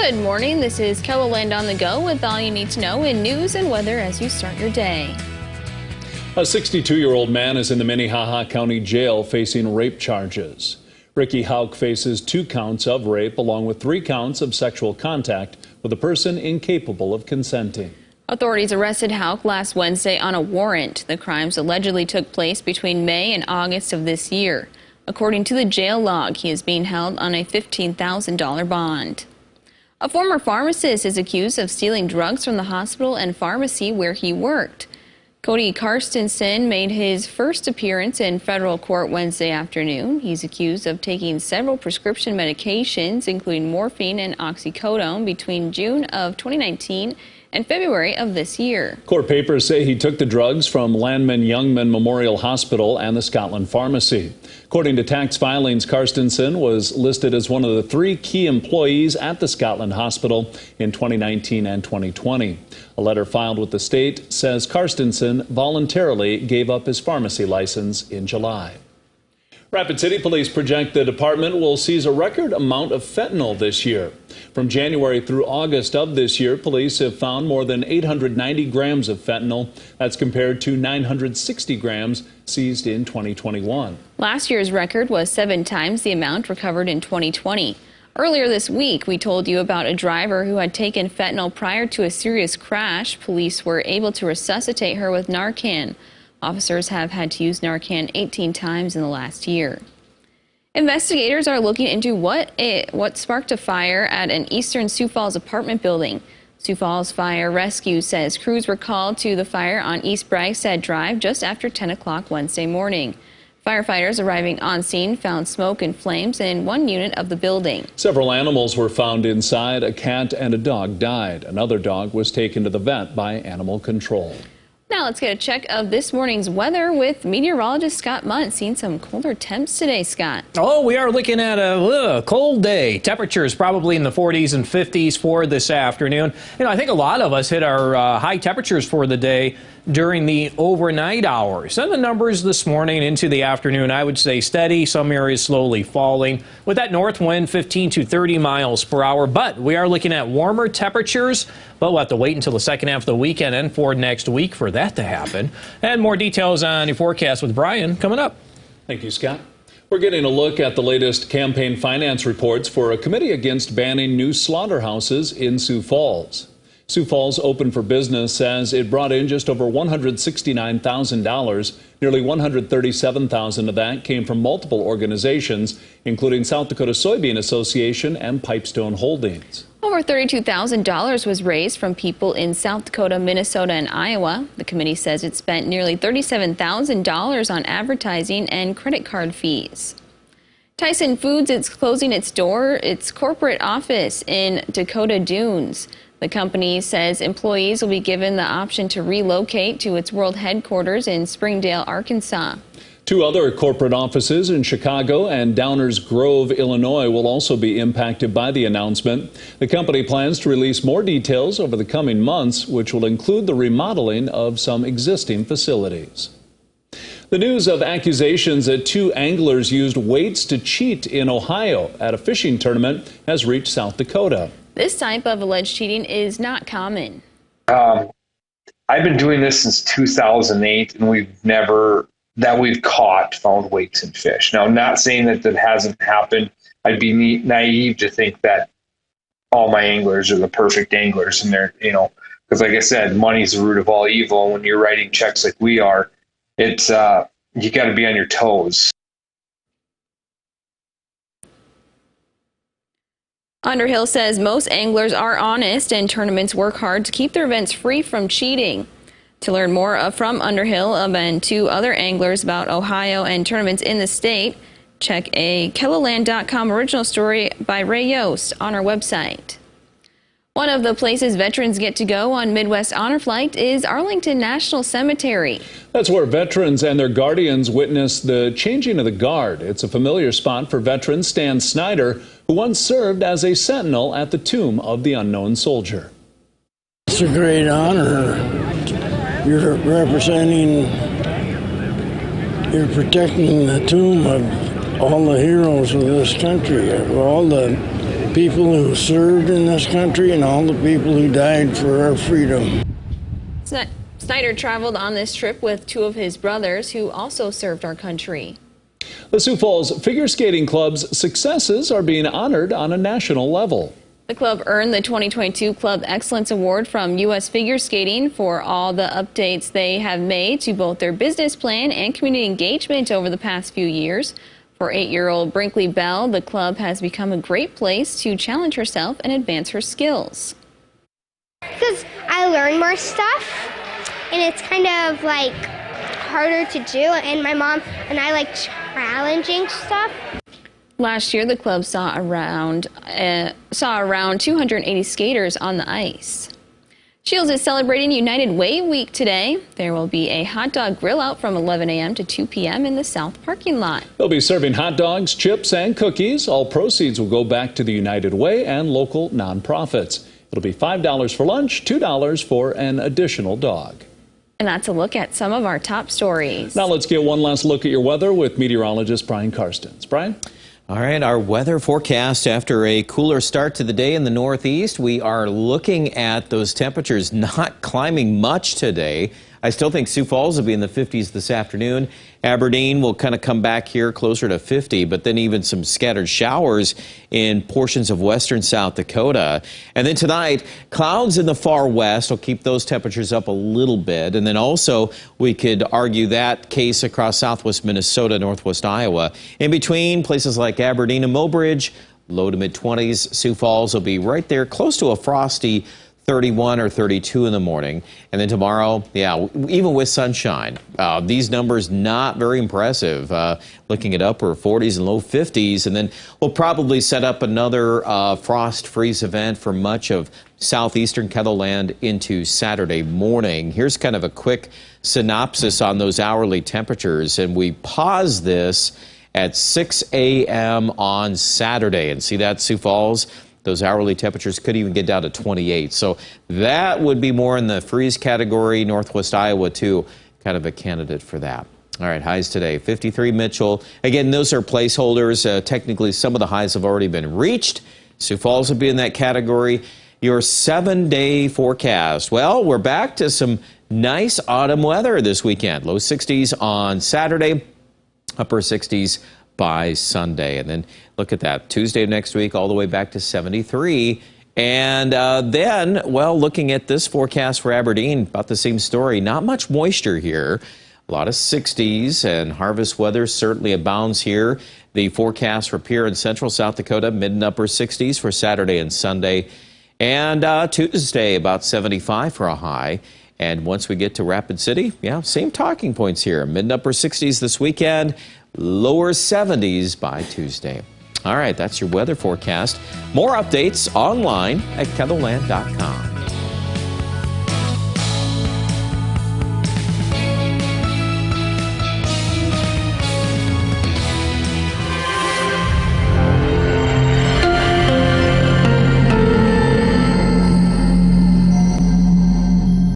Good morning. This is KELOLAND on the go with all you need to know in news and weather as you start your day. A 62-year-old man is in the Minnehaha County Jail facing rape charges. Ricky SIOUX faces 2 counts of rape along with 3 counts of sexual contact with a person incapable of consenting. Authorities arrested SIOUX last Wednesday on a warrant. The crimes allegedly took place between May and August of this year. According to the jail log, he is being held on a $15,000 bond. A former pharmacist is accused of stealing drugs from the hospital and pharmacy where he worked. Cody Karstensen made his first appearance in federal court Wednesday afternoon. He's accused of taking several prescription medications, including morphine and oxycodone, between June of 2019 and February of this year. Court papers say he took the drugs from Landman Youngman Memorial Hospital and the Scotland Pharmacy. According to tax filings, Karstensen was listed as one of the 3 key employees at the Scotland Hospital in 2019 and 2020. A letter filed with the state says Karstensen voluntarily gave up his pharmacy license in July. Rapid City Police project the department will seize a record amount of fentanyl this year. From January through August of this year, police have found more than 890 grams of fentanyl. That's compared to 960 grams seized in 2021. Last year's record was 7 times the amount recovered in 2020. Earlier this week, we told you about a driver who had taken fentanyl prior to a serious crash. Police were able to resuscitate her with Narcan. Officers have had to use Narcan 18 times in the last year. Investigators are looking into what sparked a fire at an eastern Sioux Falls apartment building. Sioux Falls Fire Rescue says crews were called to the fire on East Bragstad Drive just after 10 o'clock Wednesday morning. Firefighters arriving on scene found smoke and flames in one unit of the building. Several animals were found inside. A cat and a dog died. Another dog was taken to the vet by animal control. Now let's get a check of this morning's weather with meteorologist Scott Munt. Seeing some colder temps today, Scott. Oh, we are looking at a cold day. Temperatures probably in the 40s and 50s for this afternoon. You know, I think a lot of us hit our high temperatures for the day during the overnight hours. And the numbers this morning into the afternoon, I would say steady, some areas slowly falling, with that north wind 15 to 30 miles per hour. But we are looking at warmer temperatures, but we'll have to wait until the second half of the weekend and for next week for that to happen. And more details on your forecast with Brian coming up. Thank you, Scott. We're getting a look at the latest campaign finance reports for a committee against banning new slaughterhouses in Sioux Falls. Sioux Falls Open for Business says it brought in just over $169,000. Nearly $137,000 of that came from multiple organizations, including South Dakota Soybean Association and Pipestone Holdings. Over $32,000 was raised from people in South Dakota, Minnesota, and Iowa. The committee says it spent nearly $37,000 on advertising and credit card fees. Tyson Foods is closing its corporate office in Dakota Dunes. The company says employees will be given the option to relocate to its world headquarters in Springdale, Arkansas. 2 other corporate offices in Chicago and Downers Grove, Illinois, will also be impacted by the announcement. The company plans to release more details over the coming months, which will include the remodeling of some existing facilities. The news of accusations that 2 anglers used weights to cheat in Ohio at a fishing tournament has reached South Dakota. This type of alleged cheating is not common. I've been doing this since 2008, and we've caught found weights in fish. Now, I'm not saying that hasn't happened. I'd be naive to think that all my anglers are the perfect anglers, and they're, because like I said, money's the root of all evil. And when you're writing checks like we are, it's you got to be on your toes. Underhill says most anglers are honest and tournaments work hard to keep their events free from cheating. To learn more from Underhill and 2 other anglers about Ohio and tournaments in the state, check a KELOLAND.com original story by Ray Yost on our website. One of the places veterans get to go on Midwest Honor Flight is Arlington National Cemetery. That's where veterans and their guardians witness the changing of the guard. It's a familiar spot for veteran Stan Snyder, who once served as a sentinel at the tomb of the unknown soldier. It's a great honor. You're representing, you're protecting the tomb of all the heroes of this country, of all the people who served in this country and all the people who died for our freedom. Snyder traveled on this trip with two of his brothers who also served our country. The Sioux Falls Figure Skating Club's successes are being honored on a national level. The club earned the 2022 Club Excellence Award from U.S. Figure Skating for all the updates they have made to both their business plan and community engagement over the past few years. For 8-year-old Brinkley Bell, the club has become a great place to challenge herself and advance her skills. Because I learn more stuff, and it's kind of like harder to do, and my mom and I like challenging stuff. Last year, the club saw around 280 skaters on the ice. Shields is celebrating United Way Week today. There will be a hot dog grill out from 11 a.m. to 2 p.m. in the south parking lot. They'll be serving hot dogs, chips, and cookies. All proceeds will go back to the United Way and local nonprofits. It'll be $5 for lunch, $2 for an additional dog. And that's a look at some of our top stories. Now let's get one last look at your weather with meteorologist Brian Karstens. Brian? All right, our weather forecast after a cooler start to the day in the northeast. We are looking at those temperatures not climbing much today. I still think Sioux Falls will be in the 50s this afternoon. Aberdeen will kind of come back here closer to 50, but then even some scattered showers in portions of western South Dakota. And then tonight, clouds in the far west will keep those temperatures up a little bit. And then also, we could argue that case across southwest Minnesota, northwest Iowa. In between, places like Aberdeen and Mobridge, low to mid-20s. Sioux Falls will be right there, close to a frosty 31 or 32 in the morning. And then tomorrow, yeah, even with sunshine, these numbers not very impressive. Looking at upper 40s and low 50s. And then we'll probably set up another frost freeze event for much of southeastern Kettleland into Saturday morning. Here's kind of a quick synopsis on those hourly temperatures. And we pause this at 6 a.m. on Saturday. And see that, Sioux Falls? Those hourly temperatures could even get down to 28. So that would be more in the freeze category. Northwest Iowa, too, kind of a candidate for that. All right, highs today, 53 Mitchell. Again, those are placeholders. Technically, some of the highs have already been reached. Sioux Falls would be in that category. Your 7-day forecast. Well, we're back to some nice autumn weather this weekend. Low 60s on Saturday, upper 60s by Sunday. And then look at that, Tuesday of next week all the way back to 73. And then, well, looking at this forecast for Aberdeen, about the same story. Not much moisture here. A lot of 60s, and harvest weather certainly abounds here. The forecast for Pierre in central South Dakota, mid and upper 60s for Saturday and Sunday. And Tuesday, about 75 for a high. And once we get to Rapid City, yeah, same talking points here. Mid and upper 60s this weekend, lower 70s by Tuesday. All right, that's your weather forecast. More updates online at kettleland.com.